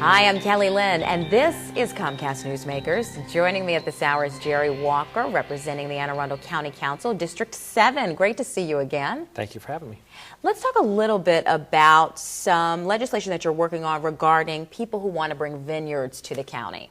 Hi, I'm Kelly Lynn, and this is Comcast Newsmakers. Joining me at this hour is Jerry Walker, representing the Anne Arundel County Council, District 7. Great to see you again. Thank you for having me. Let's talk a little bit about some legislation that you're working on regarding people who want to bring vineyards to the county.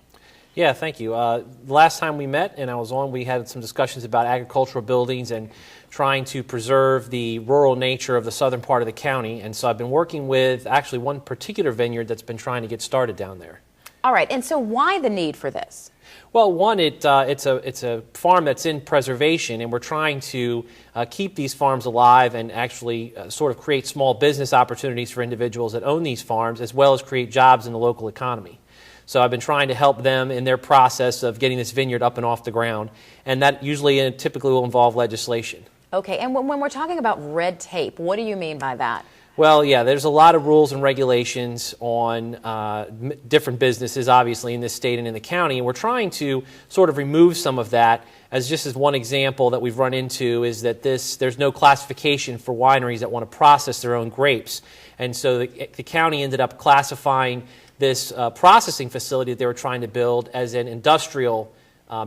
Yeah, thank you. The last time we met and I was on, we had some discussions about agricultural buildings and trying to preserve the rural nature of the southern part of the county. And so I've been working with actually one particular vineyard that's been trying to get started down there. All right, and so why the need for this? Well, one, it's a farm that's in preservation, and we're trying to keep these farms alive and actually sort of create small business opportunities for individuals that own these farms, as well as create jobs in the local economy. So I've been trying to help them in their process of getting this vineyard up and off the ground, and that usually and typically will involve legislation. Okay, and when we're talking about red tape, what do you mean by that? Well, yeah, there's a lot of rules and regulations on different businesses, obviously, in this state and in the county, and we're trying to sort of remove some of that. As one example that we've run into is that there's no classification for wineries that want to process their own grapes, and so the county ended up classifying this processing facility that they were trying to build as an industrial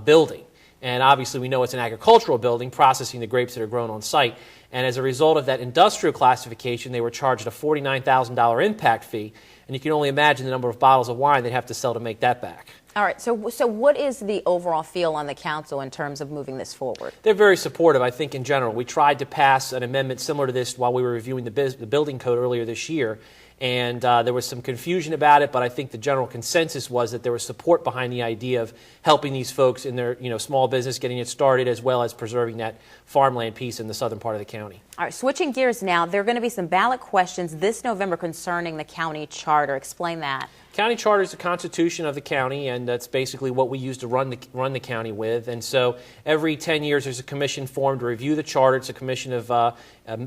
building. And obviously we know it's an agricultural building processing the grapes that are grown on site. And as a result of that industrial classification, they were charged a $49,000 impact fee. And you can only imagine the number of bottles of wine they'd have to sell to make that back. All right, so what is the overall feel on the council in terms of moving this forward? They're very supportive, I think, in general. We tried to pass an amendment similar to this while we were reviewing the building code earlier this year. And there was some confusion about it, but I think the general consensus was that there was support behind the idea of helping these folks in their small business, getting it started, as well as preserving that farmland piece in the southern part of the county. All right, switching gears now, there are going to be some ballot questions this November concerning the county charter. Explain that. County charter is the constitution of the county, and that's basically what we use to run the county with. And so every 10 years there's a commission formed to review the charter. It's a commission of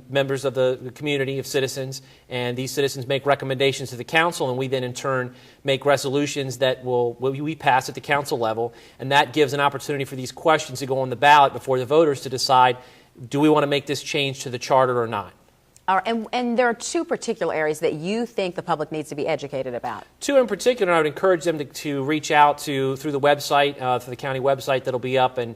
members of the community, of citizens, and these citizens make recommendations to the council, and we then in turn make resolutions that we pass at the council level, and that gives an opportunity for these questions to go on the ballot before the voters to decide, do we want to make this change to the charter or not? All right, and there are two particular areas that you think the public needs to be educated about. Two in particular, and I would encourage them to reach out through the website, through the county website that'll be up, and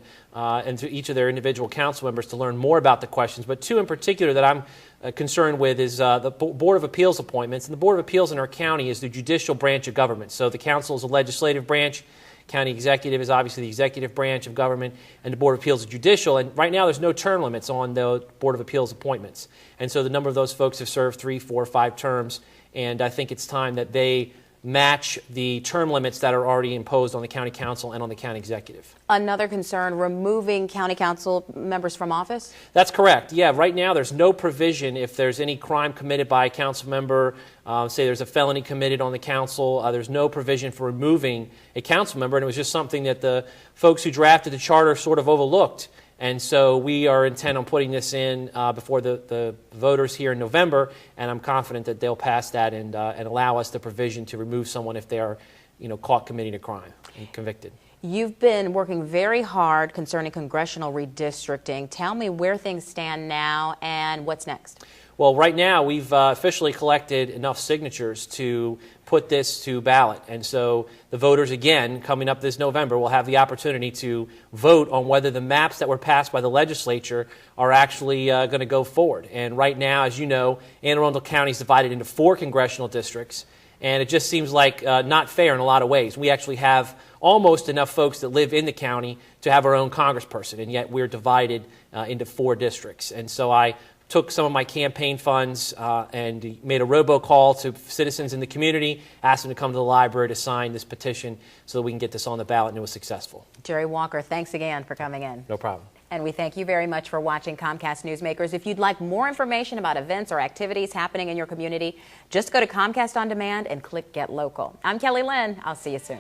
through each of their individual council members to learn more about the questions. But two in particular that I'm concerned with is the Board of Appeals appointments. And the Board of Appeals in our county is the judicial branch of government. So the council is a legislative branch. County executive is obviously the executive branch of government, and the Board of Appeals is judicial. And right now there's no term limits on the Board of Appeals appointments. And so the number of those folks have served 3, 4, 5 terms, and I think it's time that they match the term limits that are already imposed on the county council and on the county executive. Another concern, removing county council members from office? That's correct. Yeah, right now there's no provision if there's any crime committed by a council member, say there's a felony committed on the council, there's no provision for removing a council member, and it was just something that the folks who drafted the charter sort of overlooked. And so we are intent on putting this in before the voters here in November, and I'm confident that they'll pass that and allow us the provision to remove someone if they are, caught committing a crime and convicted. You've been working very hard concerning congressional redistricting. Tell me where things stand now and what's next. Well, right now we've officially collected enough signatures to put this to ballot. And so the voters, again, coming up this November, will have the opportunity to vote on whether the maps that were passed by the legislature are actually going to go forward. And right now, as you know, Anne Arundel County is divided into 4 congressional districts. And it just seems like not fair in a lot of ways. We actually have almost enough folks that live in the county to have our own congressperson, and yet we're divided into 4 districts. And so I took some of my campaign funds and made a robocall to citizens in the community, asked them to come to the library to sign this petition so that we can get this on the ballot, and it was successful. Jerry Walker, thanks again for coming in. No problem. And we thank you very much for watching Comcast Newsmakers. If you'd like more information about events or activities happening in your community, just go to Comcast On Demand and click Get Local. I'm Kelly Lynn. I'll see you soon.